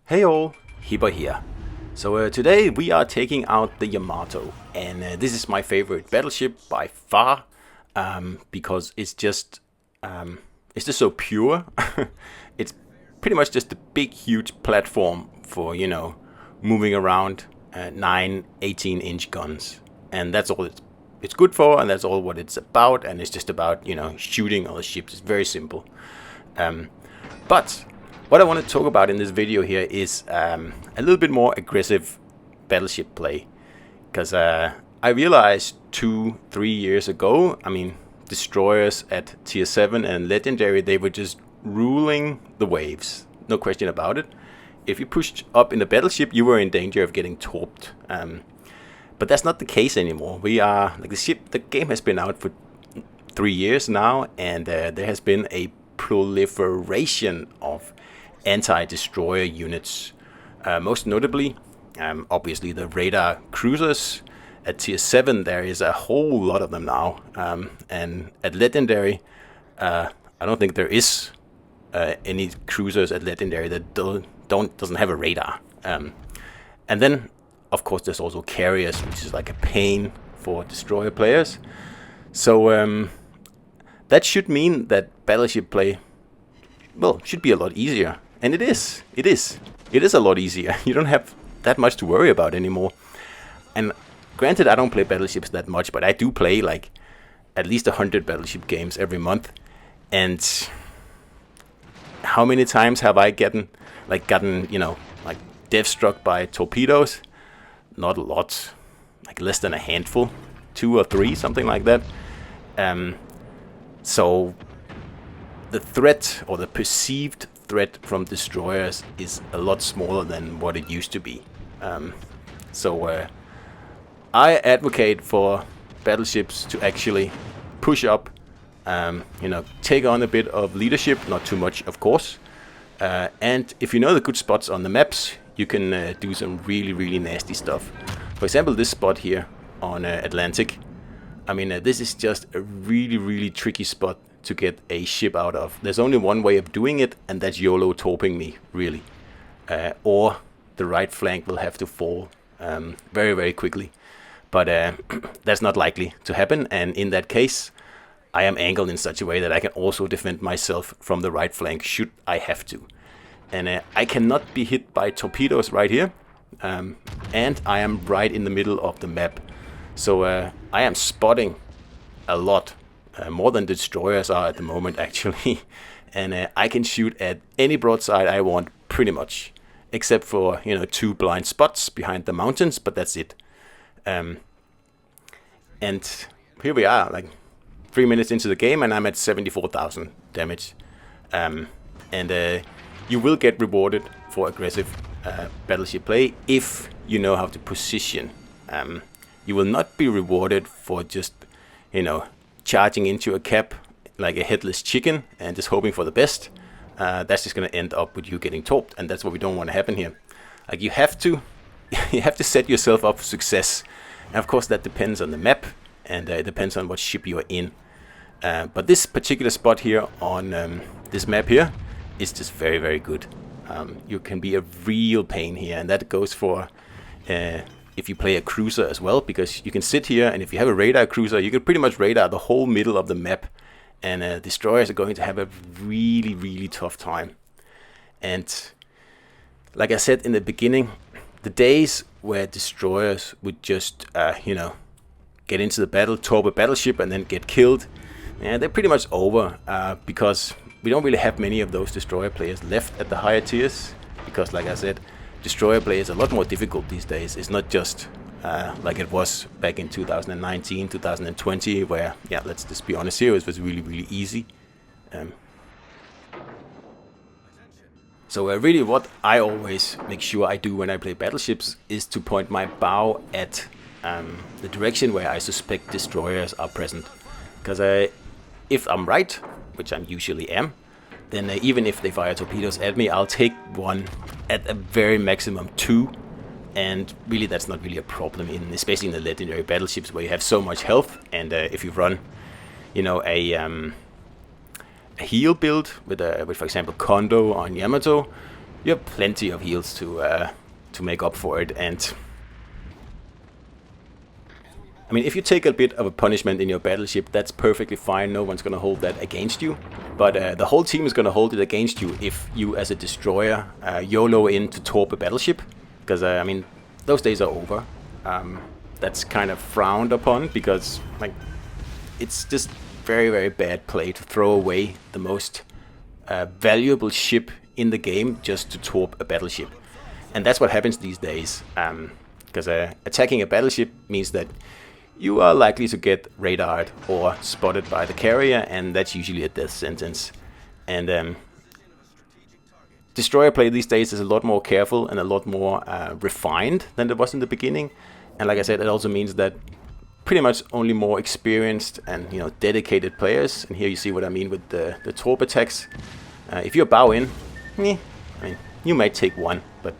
Hey all, Hibber here. So today we are taking out the Yamato, and this is my favorite battleship by far, because it's just so pure. It's pretty much just a big, huge platform for moving around 18-inch guns, and that's all it's good for, and that's all what it's about, and it's just about shooting other ships. It's very simple, but what I want to talk about in this video here is a little bit more aggressive battleship play. Because I realized 2-3 years ago, destroyers at tier 7 and legendary, they were just ruling the waves. No question about it. If you pushed up in the battleship, you were in danger of getting torped. But that's not the case anymore. We are, like, the game has been out for 3 years now, and there has been a proliferation of anti-destroyer units, most notably obviously the radar cruisers. At tier 7 there is a whole lot of them now, and at legendary I don't think there is any cruisers at legendary that doesn't have a radar. And then of course there's also carriers, which is like a pain for destroyer players. So that should mean that battleship play, well, should be a lot easier. And it is a lot easier. You don't have that much to worry about anymore. And granted, I don't play battleships that much, but I do play like at least 100 battleship games every month. And how many times have I gotten death struck by torpedoes? Not a lot, like less than a handful, 2 or 3, something like that. So the threat, or the perceived threat from destroyers, is a lot smaller than what it used to be. So I advocate for battleships to actually push up, take on a bit of leadership, not too much of course, and if you know the good spots on the maps, you can do some really nasty stuff. For example, this spot here on Atlantic, this is just a really tricky spot to get a ship out of. There's only one way of doing it, and that's YOLO torping me, really. Or the right flank will have to fall very quickly. But that's not likely to happen, and in that case, I am angled in such a way that I can also defend myself from the right flank should I have to. And I cannot be hit by torpedoes right here, and I am right in the middle of the map. So I am spotting a lot. More than destroyers are at the moment, actually. And I can shoot at any broadside I want, pretty much. Except for, 2 blind spots behind the mountains, but that's it. And here we are, like 3 minutes into the game, and I'm at 74,000 damage. And you will get rewarded for aggressive battleship play if you know how to position. You will not be rewarded for just, charging into a cap like a headless chicken and just hoping for the best. That's just going to end up with you getting torped, and that's what we don't want to happen here. Like, you have to set yourself up for success, and of course that depends on the map, and it depends on what ship you are in. But this particular spot here on this map here is just very good. You can be a real pain here, and that goes for if you play a cruiser as well, because you can sit here, and if you have a radar cruiser, you can pretty much radar the whole middle of the map, and destroyers are going to have a really tough time. And like I said in the beginning, the days where destroyers would just get into the battle, torp a battleship, and then get killed, they're pretty much over, because we don't really have many of those destroyer players left at the higher tiers, because like I said, destroyer play is a lot more difficult these days. It's not just like it was back in 2019, 2020, where, let's just be honest here, it was really easy. So really what I always make sure I do when I play battleships is to point my bow at the direction where I suspect destroyers are present. Because if I'm right, which I usually am, then even if they fire torpedoes at me, I'll take one at a very maximum 2, and really that's not really a problem, especially in the legendary battleships where you have so much health, and if you run a heal build with for example Kondo on Yamato, you have plenty of heals to make up for it. And I mean, if you take a bit of a punishment in your battleship, that's perfectly fine. No one's gonna hold that against you. But the whole team is gonna hold it against you if you, as a destroyer, YOLO in to torp a battleship. Because I mean, those days are over. That's kind of frowned upon, because like it's just very, very bad play to throw away the most valuable ship in the game just to torp a battleship. And that's what happens these days. Because attacking a battleship means that you are likely to get radared or spotted by the carrier, and that's usually a death sentence. And destroyer play these days is a lot more careful and a lot more refined than it was in the beginning. And like I said, it also means that pretty much only more experienced and dedicated players. And here you see what I mean with the torp attacks. If you bow in, I mean, you might take one, but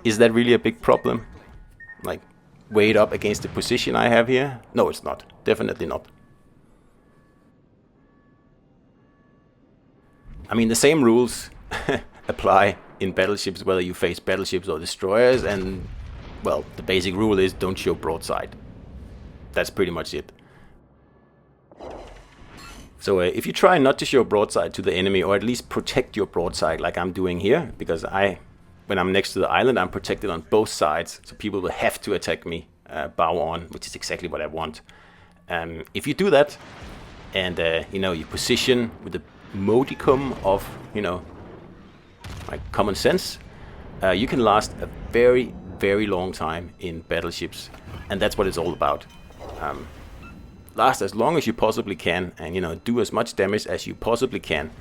is that really a big problem? Like, weighed up against the position I have here? No, it's not. Definitely not. I mean, the same rules apply in battleships, whether you face battleships or destroyers, and, well, the basic rule is don't show broadside. That's pretty much it. So if you try not to show broadside to the enemy, or at least protect your broadside like I'm doing here, because when I'm next to the island, I'm protected on both sides, so people will have to attack me bow on, which is exactly what I want. If you do that, and you position with the modicum of like common sense, you can last a very, very long time in battleships, and that's what it's all about. Last as long as you possibly can, and do as much damage as you possibly can.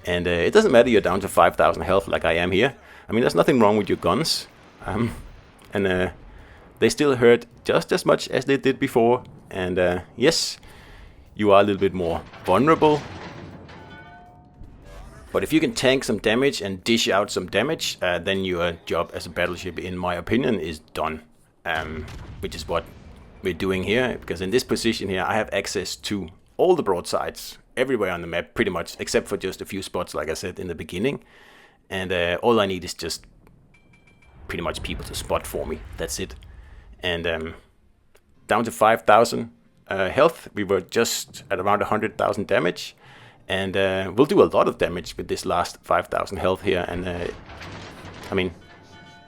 And it doesn't matter you're down to 5,000 health like I am here. I mean, there's nothing wrong with your guns, and they still hurt just as much as they did before. And yes, you are a little bit more vulnerable, but if you can tank some damage and dish out some damage, then your job as a battleship, in my opinion, is done. Which is what we're doing here, because in this position here, I have access to all the broadsides everywhere on the map, pretty much, except for just a few spots, like I said in the beginning. And all I need is just pretty much people to spot for me. That's it. And down to 5,000 health, we were just at around 100,000 damage. And we'll do a lot of damage with this last 5,000 health here. And I mean,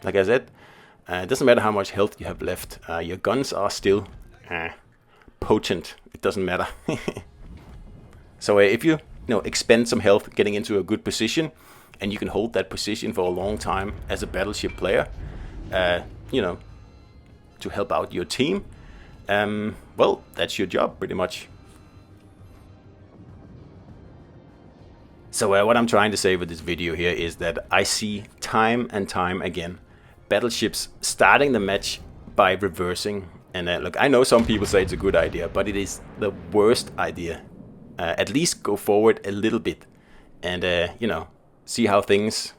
like I said, it doesn't matter how much health you have left. Your guns are still potent. It doesn't matter. So if you expend some health getting into a good position, and you can hold that position for a long time as a battleship player, to help out your team, well, that's your job pretty much. So what I'm trying to say with this video here is that I see time and time again battleships starting the match by reversing. And look, I know some people say it's a good idea, but it is the worst idea. At least go forward a little bit and, see how things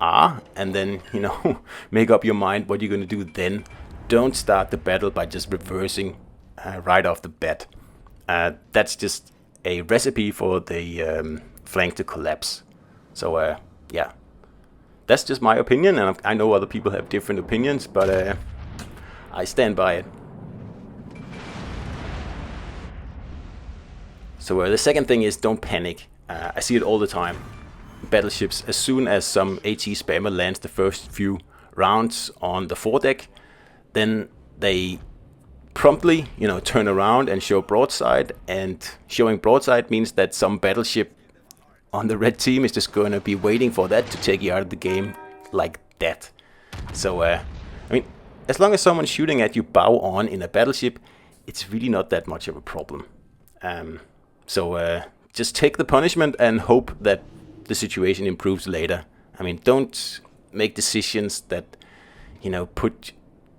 are, and then, make up your mind what you're going to do then. Don't start the battle by just reversing right off the bat. That's just a recipe for the flank to collapse. So, yeah. That's just my opinion, and I know other people have different opinions, but I stand by it. So the second thing is don't panic. I see it all the time. Battleships, as soon as some AT spammer lands the first few rounds on the foredeck, then they promptly, turn around and show broadside. And showing broadside means that some battleship on the red team is just going to be waiting for that to take you out of the game like that. So, I mean, as long as someone's shooting at you bow on in a battleship, it's really not that much of a problem. So just take the punishment and hope that the situation improves later. I mean, don't make decisions that, put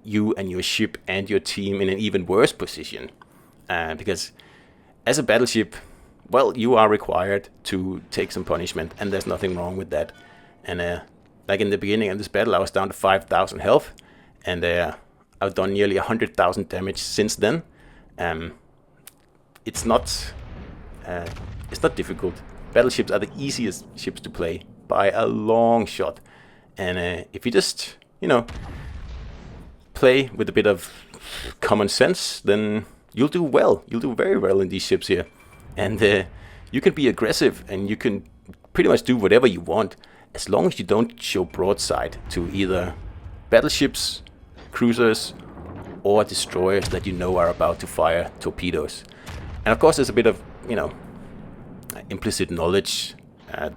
you and your ship and your team in an even worse position. Because as a battleship, well, you are required to take some punishment, and there's nothing wrong with that. And like in the beginning of this battle, I was down to 5,000 health, and I've done nearly 100,000 damage since then. It's not difficult. Battleships are the easiest ships to play by a long shot, And if you just, play with a bit of common sense, then you'll do well. You'll do very well in these ships here. And you can be aggressive, and you can pretty much do whatever you want, as long as you don't show broadside to either battleships, cruisers, or destroyers that are about to fire torpedoes. And of course, there's a bit of, implicit knowledge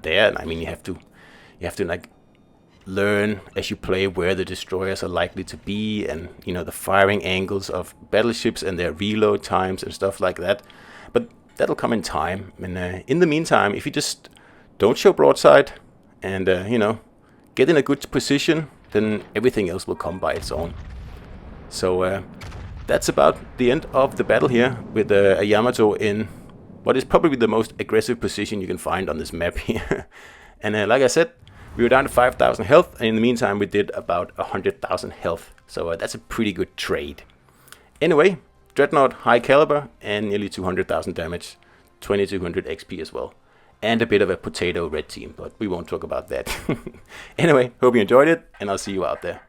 there. I mean, you have to like learn as you play where the destroyers are likely to be, and the firing angles of battleships and their reload times and stuff like that. But that'll come in time. And in the meantime, if you just don't show broadside and get in a good position, then everything else will come by its own. So that's about the end of the battle here, with a Yamato in what is probably the most aggressive position you can find on this map here. And like I said, we were down to 5,000 health, and in the meantime we did about 100,000 health. So that's a pretty good trade. Anyway, Dreadnought high caliber and nearly 200,000 damage, 2200 XP as well. And a bit of a potato red team, but we won't talk about that. Anyway, hope you enjoyed it, and I'll see you out there.